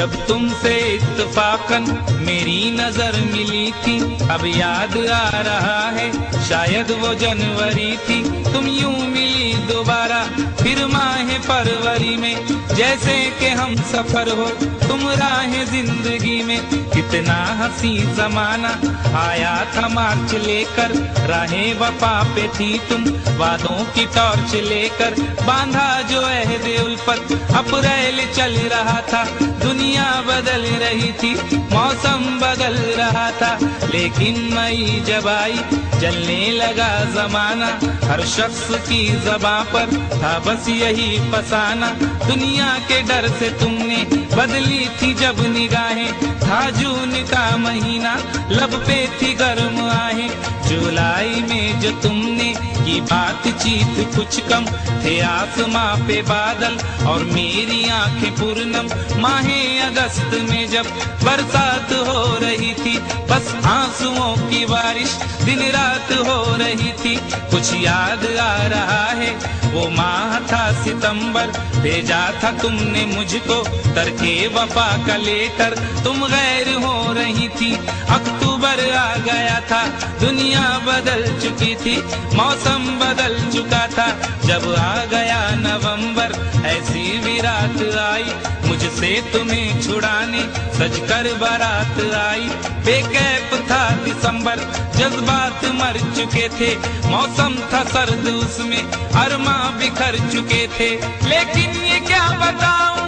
जब तुमसे इत्तफाकन मेरी नजर मिली थी। अब याद आ रहा है शायद वो जनवरी थी। तुम यूं मिली दोबारा फिर माह फरवरी में, जैसे कि हम सफर हो तुम राह जिंदगी में। कितना हंसी जमाना आया था मार्च लेकर, राहें वफा पे थी तुम वादों की टॉर्च लेकर। बांधा जो अहद उल्फत अप्रैल चल रहा था, दुनिया बदल रही थी, मौसम बदल रहा था। लेकिन मई जब आई जलने लगा जमाना, हर शख्स की ज़बां पर था बस यही फसाना। दुनिया के डर से तुमने बदली थी जब निगाहें, था जून का महीना लब पे थी गर्म आहें। जुलाई में जो तुमने की बातचीत कुछ कम, थे आसमां पे बादल और मेरी आंखें पूर्णम। माहे अगस्त में जब बरसात हो रही थी, बस आंसुओं की बारिश दिन रात हो रही थी। कुछ याद आ रहा है वो माह था सितंबर, भेजा था तुमने मुझको तरके वफा का लेटर। तुम गैर हो रही थी, अक्टूबर आ गया था, दुनिया बदल चुकी थी, मौसम बदल चुका था। जब आ गया नवंबर ऐसी विरात आई, मुझसे तुम्हें छुड़ाने सजकर बारात आई। बेकैफ था दिसंबर, जज्बात मर चुके थे, मौसम था सर्द उसमें अरमा बिखर चुके थे। लेकिन ये क्या बताऊं